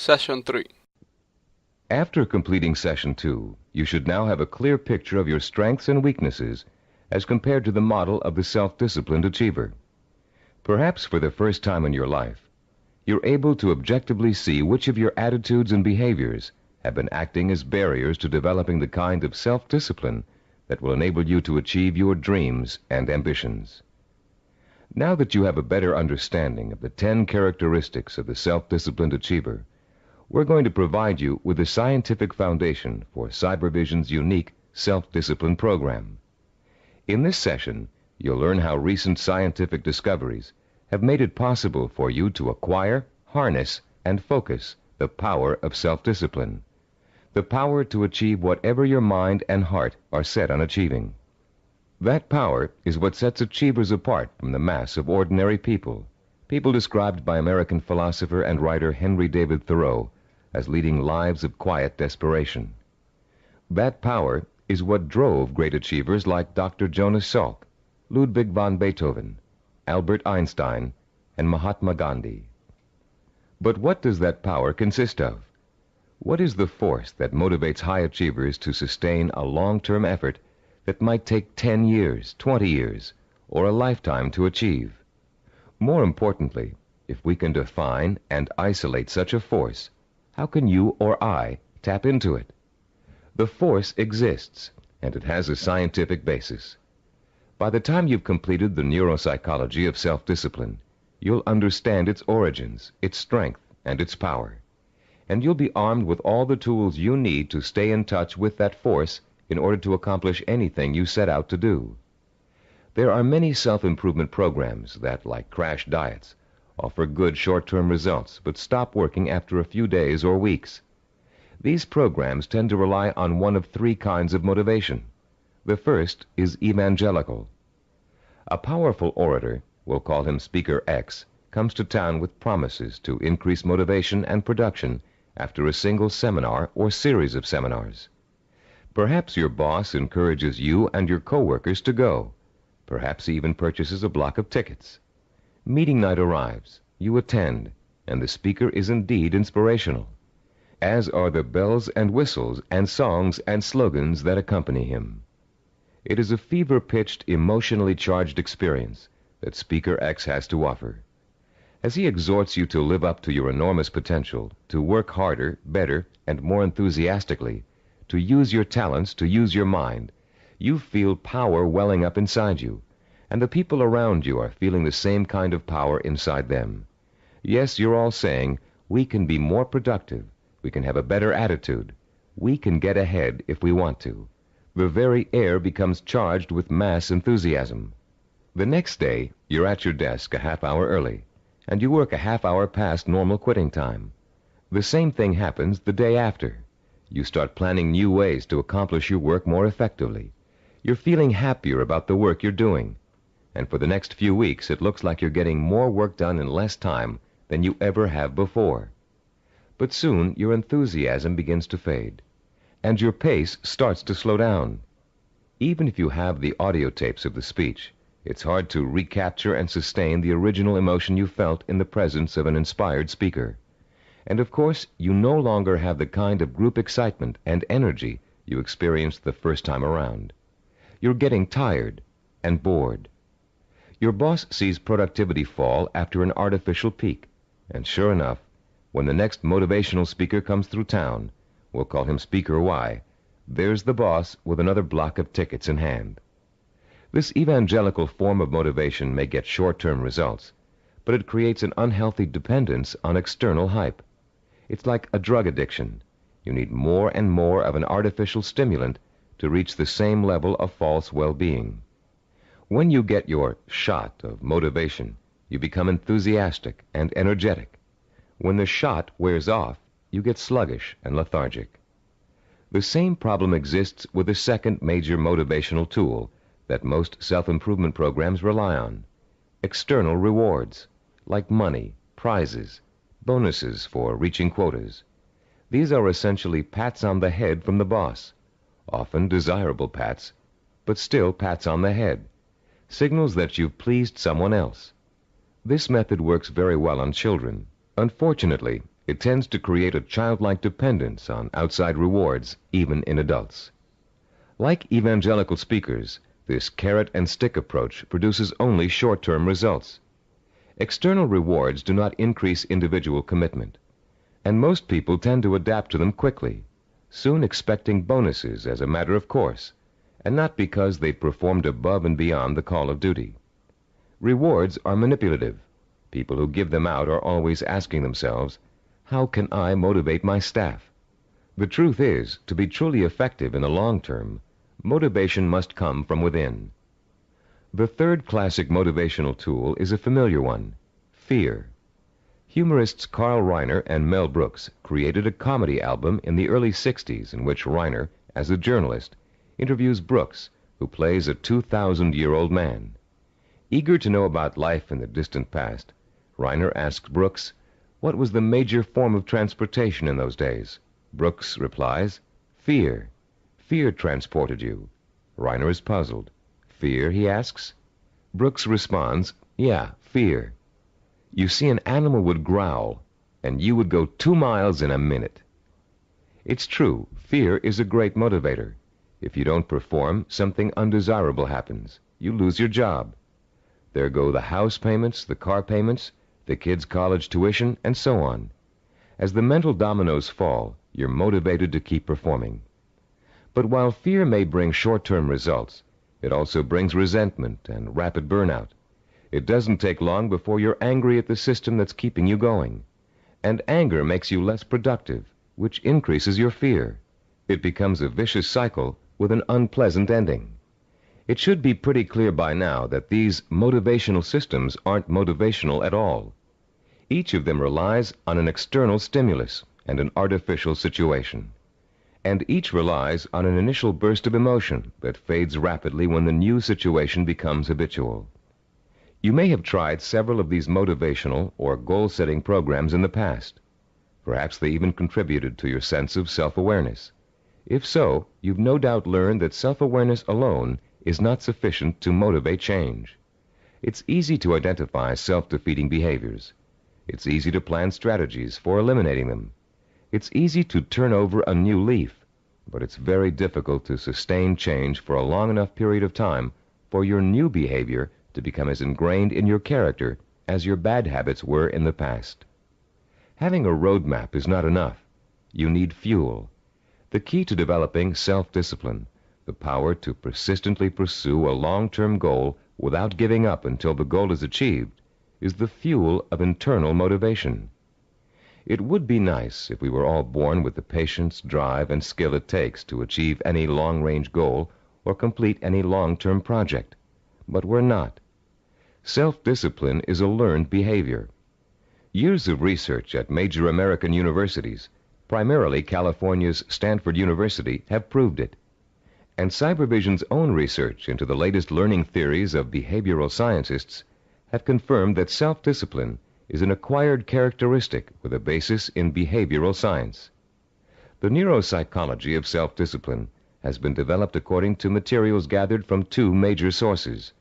Session 3. After completing Session 2, you should now have a clear picture of your strengths and weaknesses as compared to the model of the self-disciplined achiever. Perhaps for the first time in your life, you're able to objectively see which of your attitudes and behaviors have been acting as barriers to developing the kind of self-discipline that will enable you to achieve your dreams and ambitions. Now that you have a better understanding of the 10 characteristics of the self-disciplined achiever, we're going to provide you with the scientific foundation for Cybervision's unique self-discipline program. In this session, you'll learn how recent scientific discoveries have made it possible for you to acquire, harness, and focus the power of self-discipline, the power to achieve whatever your mind and heart are set on achieving. That power is what sets achievers apart from the mass of ordinary people described by American philosopher and writer Henry David Thoreau as leading lives of quiet desperation. That power is what drove great achievers like Dr. Jonas Salk, Ludwig von Beethoven, Albert Einstein, and Mahatma Gandhi. But what does that power consist of? What is the force that motivates high achievers to sustain a long-term effort that might take 10 years, 20 years, or a lifetime to achieve? More importantly, if we can define and isolate such a force, how can you or I tap into it? The force exists, and it has a scientific basis. By the time you've completed the neuropsychology of self-discipline, you'll understand its origins, its strength, and its power. And you'll be armed with all the tools you need to stay in touch with that force in order to accomplish anything you set out to do. There are many self-improvement programs that, like crash diets, offer good short-term results but stop working after a few days or weeks. These programs tend to rely on one of 3 kinds of motivation. The first is evangelical. A powerful orator, we'll call him Speaker X, comes to town with promises to increase motivation and production after a single seminar or series of seminars. Perhaps your boss encourages you and your coworkers to go. Perhaps he even purchases a block of tickets. Meeting night arrives, you attend, and the speaker is indeed inspirational, as are the bells and whistles and songs and slogans that accompany him. It is a fever-pitched, emotionally charged experience that Speaker X has to offer. As he exhorts you to live up to your enormous potential, to work harder, better, and more enthusiastically, to use your talents, to use your mind, you feel power welling up inside you, and the people around you are feeling the same kind of power inside them. Yes, you're all saying, we can be more productive, we can have a better attitude, we can get ahead if we want to. The very air becomes charged with mass enthusiasm. The next day, you're at your desk a half hour early, and you work a half hour past normal quitting time. The same thing happens the day after. You start planning new ways to accomplish your work more effectively. You're feeling happier about the work you're doing. And for the next few weeks, it looks like you're getting more work done in less time than you ever have before. But soon, your enthusiasm begins to fade, and your pace starts to slow down. Even if you have the audio tapes of the speech, it's hard to recapture and sustain the original emotion you felt in the presence of an inspired speaker. And of course, you no longer have the kind of group excitement and energy you experienced the first time around. You're getting tired and bored. Your boss sees productivity fall after an artificial peak, and sure enough, when the next motivational speaker comes through town, we'll call him Speaker Y, there's the boss with another block of tickets in hand. This evangelical form of motivation may get short-term results, but it creates an unhealthy dependence on external hype. It's like a drug addiction. You need more and more of an artificial stimulant to reach the same level of false well-being. When you get your shot of motivation, you become enthusiastic and energetic. When the shot wears off, you get sluggish and lethargic. The same problem exists with the second major motivational tool that most self-improvement programs rely on: external rewards, like money, prizes, bonuses for reaching quotas. These are essentially pats on the head from the boss, often desirable pats, but still pats on the head, signals that you've pleased someone else. This method works very well on children. Unfortunately, It tends to create a childlike dependence on outside rewards, even in adults. Like evangelical speakers, this carrot and stick approach produces only short-term results. External rewards do not increase individual commitment, and most people tend to adapt to them quickly, soon expecting bonuses as a matter of course, and not because they performed above and beyond the call of duty. Rewards are manipulative. People who give them out are always asking themselves, how can I motivate my staff? The truth is, to be truly effective in the long term, motivation must come from within. The third classic motivational tool is a familiar one, fear. Humorists Carl Reiner and Mel Brooks created a comedy album in the early 60s in which Reiner, as a journalist, interviews Brooks, who plays a 2,000-year-old man. Eager to know about life in the distant past, Reiner asks Brooks, what was the major form of transportation in those days? Brooks replies, fear. Fear transported you. Reiner is puzzled. Fear, he asks. Brooks responds, yeah, fear. You see, an animal would growl, and you would go 2 miles in a minute. It's true, fear is a great motivator. If you don't perform, something undesirable happens. You lose your job. There go the house payments, the car payments, the kids' college tuition, and so on. As the mental dominoes fall, you're motivated to keep performing. But while fear may bring short-term results, it also brings resentment and rapid burnout. It doesn't take long before you're angry at the system that's keeping you going. And anger makes you less productive, which increases your fear. It becomes a vicious cycle with an unpleasant ending. It should be pretty clear by now that these motivational systems aren't motivational at all. Each of them relies on an external stimulus and an artificial situation. And each relies on an initial burst of emotion that fades rapidly when the new situation becomes habitual. You may have tried several of these motivational or goal-setting programs in the past. Perhaps they even contributed to your sense of self-awareness. If so, you've no doubt learned that self-awareness alone is not sufficient to motivate change. It's easy to identify self-defeating behaviors. It's easy to plan strategies for eliminating them. It's easy to turn over a new leaf, but it's very difficult to sustain change for a long enough period of time for your new behavior to become as ingrained in your character as your bad habits were in the past. Having a roadmap is not enough. You need fuel. The key to developing self-discipline, the power to persistently pursue a long-term goal without giving up until the goal is achieved, is the fuel of internal motivation. It would be nice if we were all born with the patience, drive, and skill it takes to achieve any long-range goal or complete any long-term project. But we're not. Self-discipline is a learned behavior. Years of research at major American universities, primarily California's Stanford University, have proved it. And Cybervision's own research into the latest learning theories of behavioral scientists have confirmed that self-discipline is an acquired characteristic with a basis in behavioral science. The neuropsychology of self-discipline has been developed according to materials gathered from 2 major sources.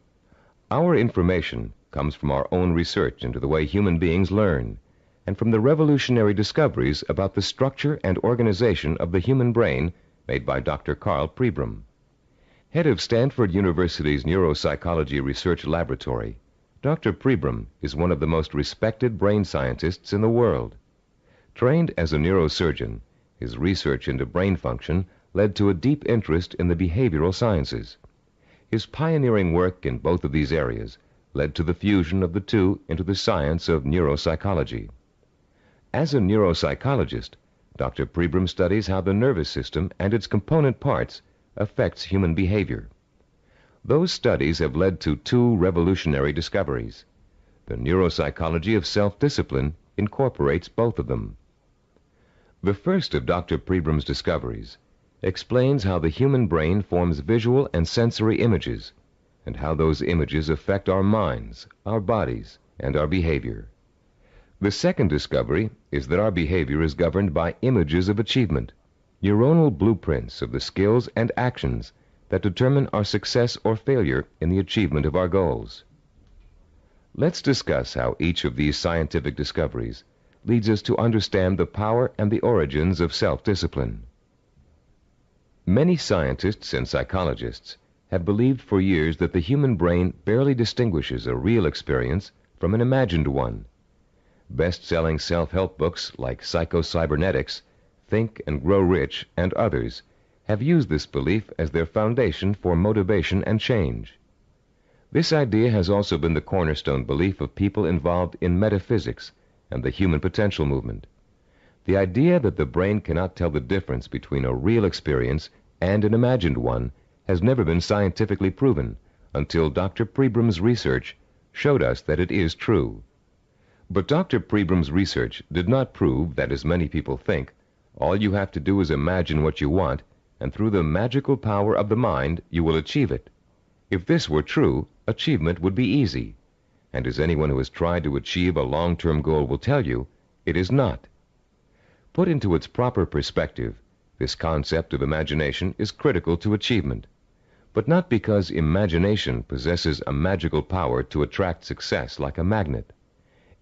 Our information comes from our own research into the way human beings learn, and from the revolutionary discoveries about the structure and organization of the human brain made by Dr. Carl Pribram. Head of Stanford University's Neuropsychology Research Laboratory, Dr. Pribram is one of the most respected brain scientists in the world. Trained as a neurosurgeon, his research into brain function led to a deep interest in the behavioral sciences. His pioneering work in both of these areas led to the fusion of the two into the science of neuropsychology. As a neuropsychologist, Dr. Pribram studies how the nervous system and its component parts affects human behavior. Those studies have led to 2 revolutionary discoveries. The neuropsychology of self-discipline incorporates both of them. The first of Dr. Pribram's discoveries explains how the human brain forms visual and sensory images, and how those images affect our minds, our bodies, and our behavior. The second discovery is that our behavior is governed by images of achievement, neuronal blueprints of the skills and actions that determine our success or failure in the achievement of our goals. Let's discuss how each of these scientific discoveries leads us to understand the power and the origins of self-discipline. Many scientists and psychologists have believed for years that the human brain barely distinguishes a real experience from an imagined one. Best-selling self-help books like Psycho-Cybernetics, Think and Grow Rich, and others have used this belief as their foundation for motivation and change. This idea has also been the cornerstone belief of people involved in metaphysics and the human potential movement. The idea that the brain cannot tell the difference between a real experience and an imagined one has never been scientifically proven until Dr. Pribram's research showed us that it is true. But Dr. Pribram's research did not prove that, as many people think, all you have to do is imagine what you want, and through the magical power of the mind you will achieve it. If this were true, achievement would be easy. And as anyone who has tried to achieve a long-term goal will tell you, it is not. Put into its proper perspective, this concept of imagination is critical to achievement, but not because imagination possesses a magical power to attract success like a magnet.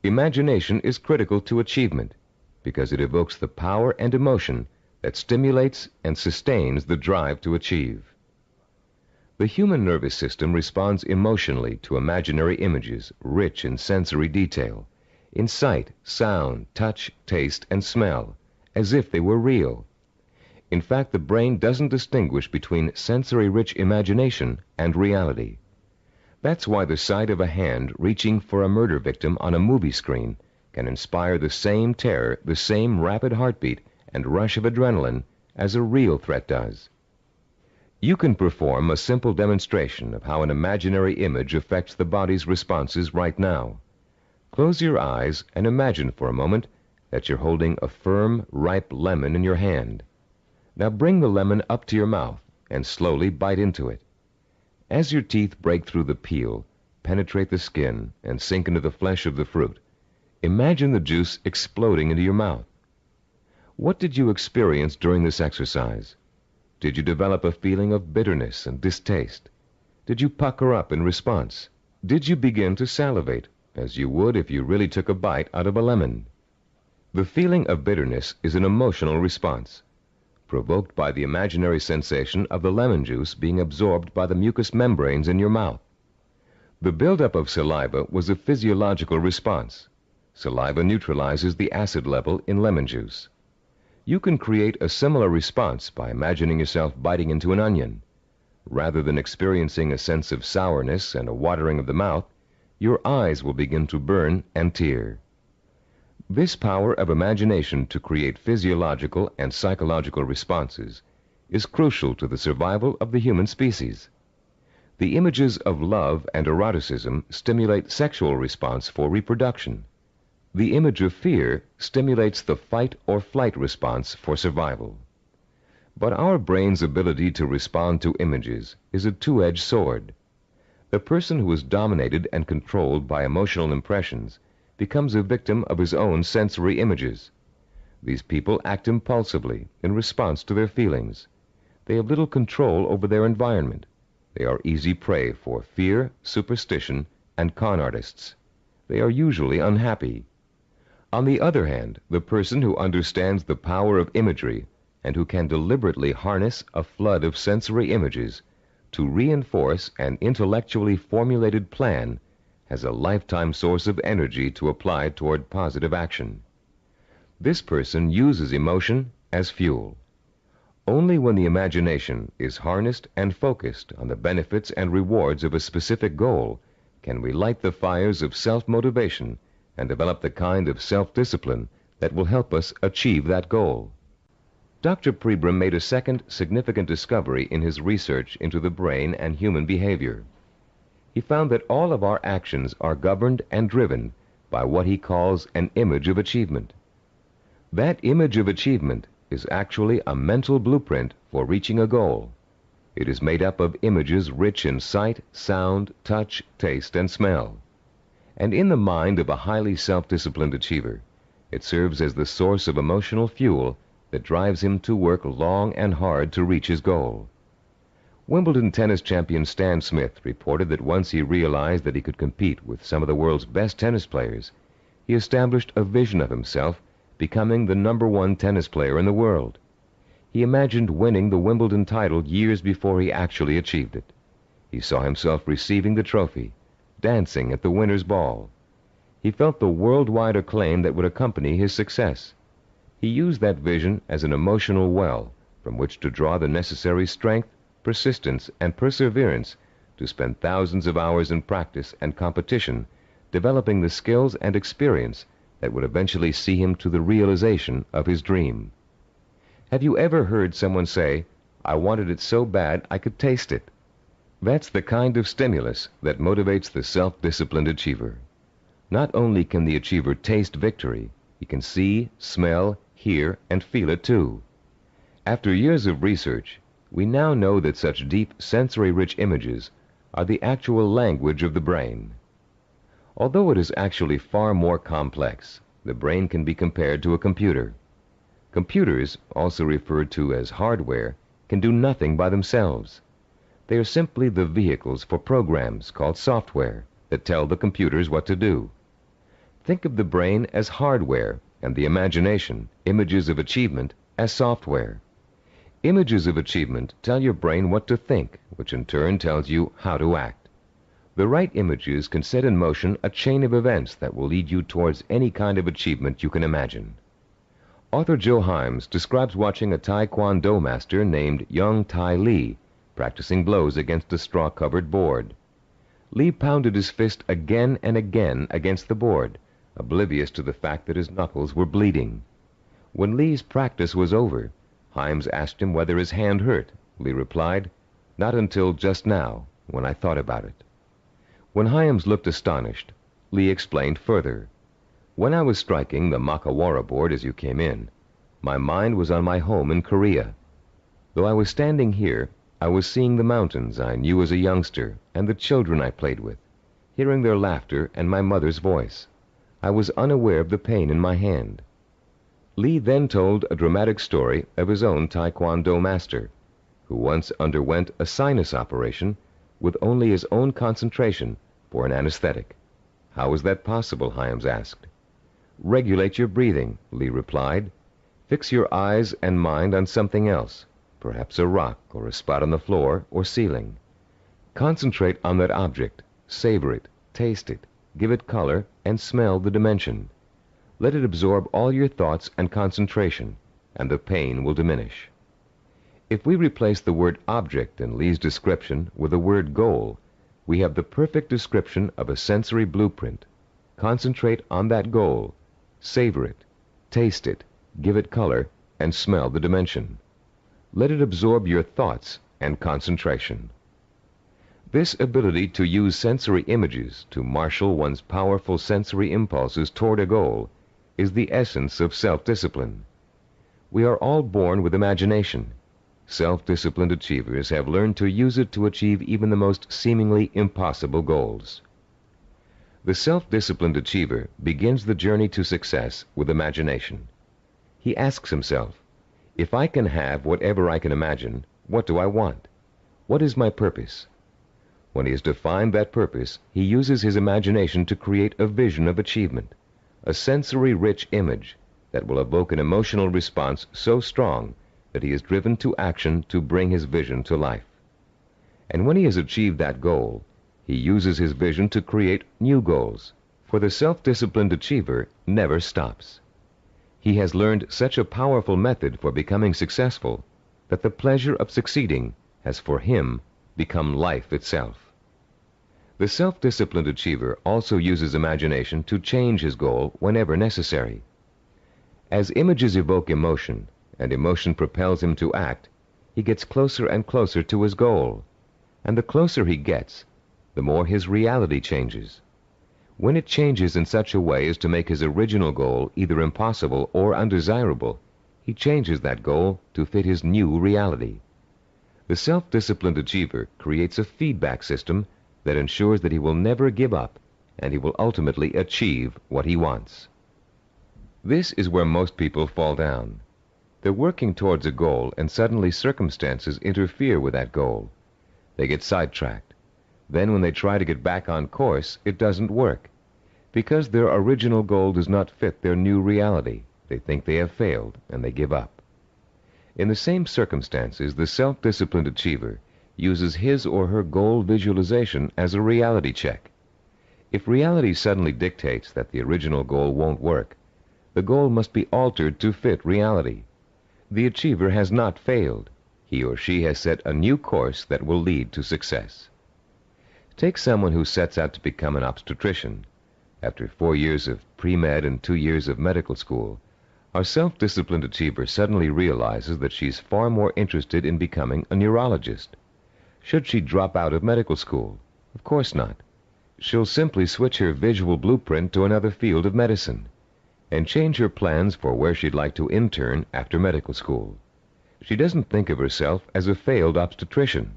Imagination is critical to achievement because it evokes the power and emotion that stimulates and sustains the drive to achieve. The human nervous system responds emotionally to imaginary images rich in sensory detail, in sight, sound, touch, taste, and smell, as if they were real. In fact, the brain doesn't distinguish between sensory-rich imagination and reality. That's why the sight of a hand reaching for a murder victim on a movie screen can inspire the same terror, the same rapid heartbeat, and rush of adrenaline as a real threat does. You can perform a simple demonstration of how an imaginary image affects the body's responses right now. Close your eyes and imagine for a moment that you're holding a firm, ripe lemon in your hand. Now bring the lemon up to your mouth and slowly bite into it. As your teeth break through the peel, penetrate the skin, and sink into the flesh of the fruit, imagine the juice exploding into your mouth. What did you experience during this exercise? Did you develop a feeling of bitterness and distaste? Did you pucker up in response? Did you begin to salivate, as you would if you really took a bite out of a lemon? The feeling of bitterness is an emotional response, provoked by the imaginary sensation of the lemon juice being absorbed by the mucous membranes in your mouth. The buildup of saliva was a physiological response. Saliva neutralizes the acid level in lemon juice. You can create a similar response by imagining yourself biting into an onion. Rather than experiencing a sense of sourness and a watering of the mouth, your eyes will begin to burn and tear. This power of imagination to create physiological and psychological responses is crucial to the survival of the human species. The images of love and eroticism stimulate sexual response for reproduction. The image of fear stimulates the fight or flight response for survival. But our brain's ability to respond to images is a two-edged sword. The person who is dominated and controlled by emotional impressions becomes a victim of his own sensory images. These people act impulsively in response to their feelings. They have little control over their environment. They are easy prey for fear, superstition, and con artists. They are usually unhappy. On the other hand, the person who understands the power of imagery and who can deliberately harness a flood of sensory images to reinforce an intellectually formulated plan has a lifetime source of energy to apply toward positive action. This person uses emotion as fuel. Only when the imagination is harnessed and focused on the benefits and rewards of a specific goal can we light the fires of self-motivation and develop the kind of self-discipline that will help us achieve that goal. Dr. Pribram made a second significant discovery in his research into the brain and human behavior. He found that all of our actions are governed and driven by what he calls an image of achievement. That image of achievement is actually a mental blueprint for reaching a goal. It is made up of images rich in sight, sound, touch, taste, and smell. And in the mind of a highly self-disciplined achiever, it serves as the source of emotional fuel that drives him to work long and hard to reach his goal. Wimbledon tennis champion Stan Smith reported that once he realized that he could compete with some of the world's best tennis players, he established a vision of himself becoming the #1 tennis player in the world. He imagined winning the Wimbledon title years before he actually achieved it. He saw himself receiving the trophy, dancing at the winner's ball. He felt the worldwide acclaim that would accompany his success. He used that vision as an emotional well from which to draw the necessary strength, persistence, and perseverance to spend thousands of hours in practice and competition, developing the skills and experience that would eventually see him to the realization of his dream. Have you ever heard someone say, "I wanted it so bad I could taste it"? That's the kind of stimulus that motivates the self-disciplined achiever. Not only can the achiever taste victory, he can see, smell, hear, and feel it too. After years of research, we now know that such deep, sensory-rich images are the actual language of the brain. Although it is actually far more complex, the brain can be compared to a computer. Computers, also referred to as hardware, can do nothing by themselves. They are simply the vehicles for programs called software that tell the computers what to do. Think of the brain as hardware and the imagination, images of achievement, as software. Images of achievement tell your brain what to think, which in turn tells you how to act. The right images can set in motion a chain of events that will lead you towards any kind of achievement you can imagine. Author Joe Himes describes watching a Taekwondo master named Young Tai Lee practicing blows against a straw-covered board. Lee pounded his fist again and again against the board, oblivious to the fact that his knuckles were bleeding. When Lee's practice was over, Himes asked him whether his hand hurt. Lee replied, "Not until just now, when I thought about it." When Himes looked astonished, Lee explained further, "When I was striking the Makawara board as you came in, my mind was on my home in Korea. Though I was standing here, I was seeing the mountains I knew as a youngster and the children I played with, hearing their laughter and my mother's voice. I was unaware of the pain in my hand." Lee then told a dramatic story of his own Taekwondo master, who once underwent a sinus operation with only his own concentration for an anesthetic. "How was that possible?" Himes asked. "Regulate your breathing," Lee replied. "Fix your eyes and mind on something else, perhaps a rock or a spot on the floor or ceiling. Concentrate on that object, savor it, taste it, give it color, and smell the dimension. Let it absorb all your thoughts and concentration, and the pain will diminish." If we replace the word object in Lee's description with the word goal, we have the perfect description of a sensory blueprint. Concentrate on that goal, savor it, taste it, give it color, and smell the dimension. Let it absorb your thoughts and concentration. This ability to use sensory images to marshal one's powerful sensory impulses toward a goal is the essence of self-discipline. We are all born with imagination. Self-disciplined achievers have learned to use it to achieve even the most seemingly impossible goals. The self-disciplined achiever begins the journey to success with imagination. He asks himself, "If I can have whatever I can imagine, what do I want? What is my purpose?" When he has defined that purpose, he uses his imagination to create a vision of achievement, a sensory-rich image that will evoke an emotional response so strong that he is driven to action to bring his vision to life. And when he has achieved that goal, he uses his vision to create new goals, for the self-disciplined achiever never stops. He has learned such a powerful method for becoming successful that the pleasure of succeeding has for him become life itself. The self-disciplined achiever also uses imagination to change his goal whenever necessary. As images evoke emotion, and emotion propels him to act, he gets closer and closer to his goal. And the closer he gets, the more his reality changes. When it changes in such a way as to make his original goal either impossible or undesirable, he changes that goal to fit his new reality. The self-disciplined achiever creates a feedback system that ensures that he will never give up, and he will ultimately achieve what he wants. This is where most people fall down. They're working towards a goal, and suddenly circumstances interfere with that goal. They get sidetracked. Then when they try to get back on course, it doesn't work. because their original goal does not fit their new reality. They think they have failed, and they give up. In the same circumstances, the self-disciplined achiever uses his or her goal visualization as a reality check. If reality suddenly dictates that the original goal won't work, the goal must be altered to fit reality. The achiever has not failed. He or she has set a new course that will lead to success. Take someone who sets out to become an obstetrician. After 4 years of pre-med and 2 years of medical school, our self-disciplined achiever suddenly realizes that she's far more interested in becoming a neurologist. Should she drop out of medical school? Of course not. She'll simply switch her visual blueprint to another field of medicine and change her plans for where she'd like to intern after medical school. She doesn't think of herself as a failed obstetrician.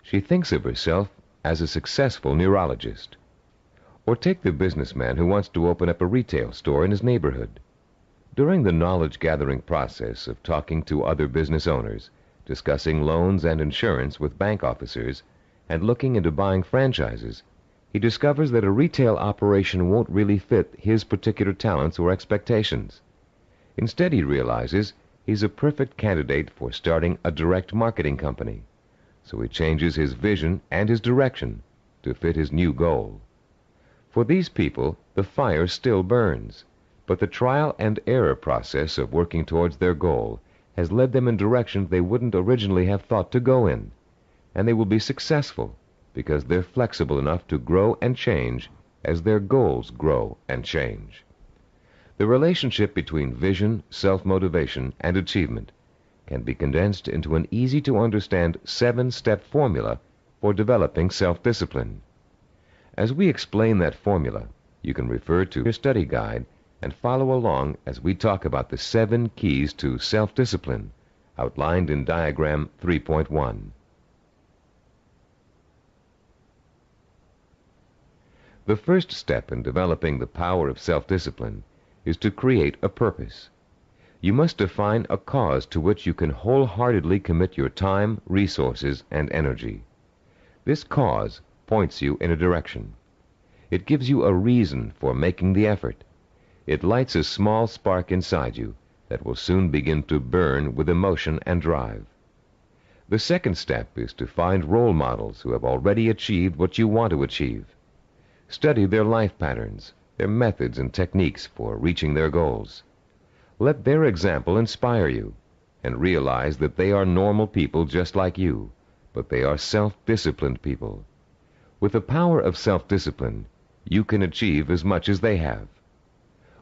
She thinks of herself as a successful neurologist. Or take the businessman who wants to open up a retail store in his neighborhood. During the knowledge-gathering process of talking to other business owners, discussing loans and insurance with bank officers, and looking into buying franchises, he discovers that a retail operation won't really fit his particular talents or expectations. Instead, he realizes he's a perfect candidate for starting a direct marketing company. So he changes his vision and his direction to fit his new goal. For these people, the fire still burns, but the trial and error process of working towards their goal has led them in directions they wouldn't originally have thought to go in, and they will be successful because they're flexible enough to grow and change as their goals grow and change. The relationship between vision, self-motivation, and achievement can be condensed into an easy-to-understand 7-step formula for developing self-discipline. As we explain that formula, you can refer to your study guide and follow along as we talk about the 7 keys to self-discipline outlined in diagram 3.1. The first step in developing the power of self-discipline is to create a purpose. You must define a cause to which you can wholeheartedly commit your time, resources, and energy. This cause points you in a direction. It gives you a reason for making the effort. It lights a small spark inside you that will soon begin to burn with emotion and drive. The second step is to find role models who have already achieved what you want to achieve. Study their life patterns, their methods and techniques for reaching their goals. Let their example inspire you, and realize that they are normal people just like you, but they are self-disciplined people. With the power of self-discipline, you can achieve as much as they have.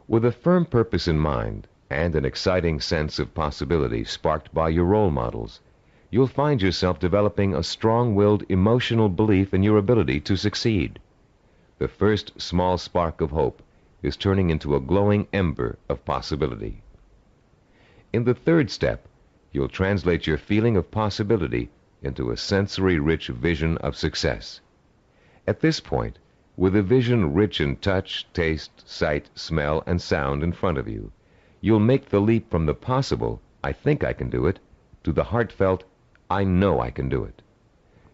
With a firm purpose in mind and an exciting sense of possibility sparked by your role models, you'll find yourself developing a strong-willed emotional belief in your ability to succeed. The first small spark of hope is turning into a glowing ember of possibility. In the third step, you'll translate your feeling of possibility into a sensory-rich vision of success. At this point, with a vision rich in touch, taste, sight, smell, and sound in front of you, you'll make the leap from the possible, I think I can do it, to the heartfelt, I know I can do it.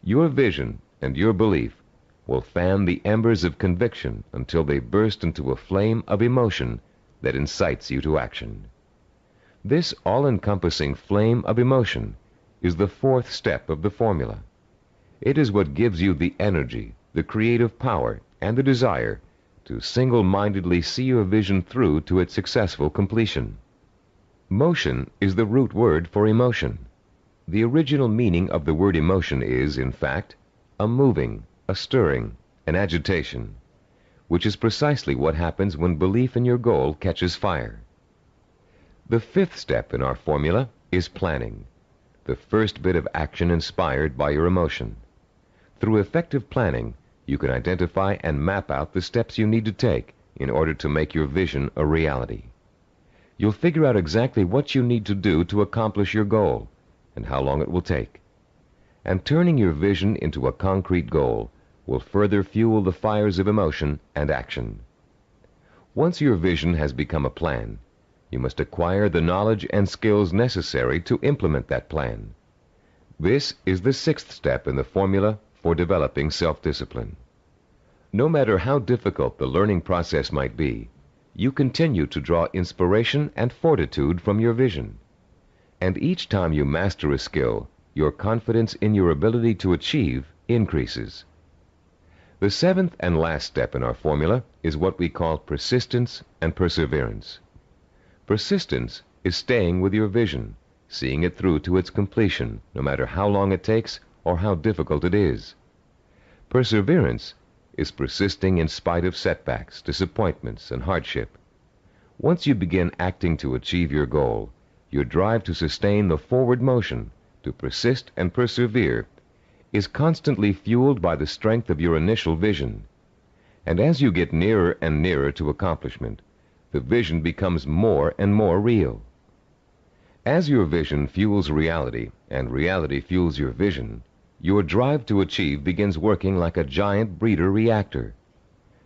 Your vision and your belief will fan the embers of conviction until they burst into a flame of emotion that incites you to action. This all-encompassing flame of emotion is the fourth step of the formula. It is what gives you the energy, the creative power, and the desire to single-mindedly see your vision through to its successful completion. Motion is the root word for emotion. The original meaning of the word emotion is, in fact, a moving, a stirring, an agitation, which is precisely what happens when belief in your goal catches fire. The fifth step in our formula is planning, the first bit of action inspired by your emotion. Through effective planning, you can identify and map out the steps you need to take in order to make your vision a reality. You'll figure out exactly what you need to do to accomplish your goal and how long it will take. And turning your vision into a concrete goal will further fuel the fires of emotion and action. Once your vision has become a plan, you must acquire the knowledge and skills necessary to implement that plan. This is the sixth step in the formula for developing self-discipline. No matter how difficult the learning process might be, you continue to draw inspiration and fortitude from your vision. And each time you master a skill, your confidence in your ability to achieve increases. The seventh and last step in our formula is what we call persistence and perseverance. Persistence is staying with your vision, seeing it through to its completion, no matter how long it takes or how difficult it is. Perseverance is persisting in spite of setbacks, disappointments, and hardship. Once you begin acting to achieve your goal, your drive to sustain the forward motion, to persist and persevere, is constantly fueled by the strength of your initial vision. And as you get nearer and nearer to accomplishment, the vision becomes more and more real. As your vision fuels reality, and reality fuels your vision, your drive to achieve begins working like a giant breeder reactor.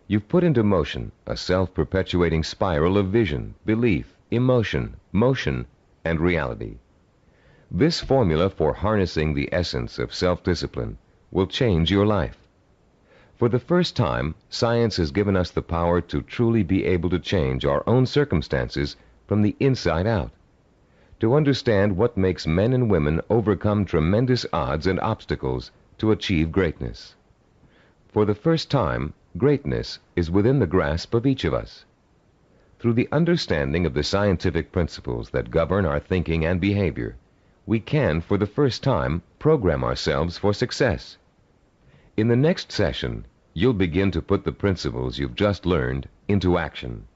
You've put into motion a self-perpetuating spiral of vision, belief, emotion, motion, and reality. This formula for harnessing the essence of self-discipline will change your life. For the first time, science has given us the power to truly be able to change our own circumstances from the inside out, to understand what makes men and women overcome tremendous odds and obstacles to achieve greatness. For the first time, greatness is within the grasp of each of us. Through the understanding of the scientific principles that govern our thinking and behavior, we can, for the first time, program ourselves for success. In the next session, you'll begin to put the principles you've just learned into action.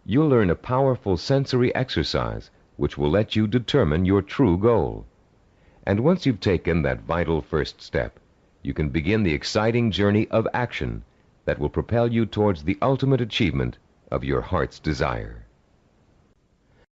You'll learn a powerful sensory exercise which will let you determine your true goal. And once you've taken that vital first step, you can begin the exciting journey of action that will propel you towards the ultimate achievement of your heart's desire.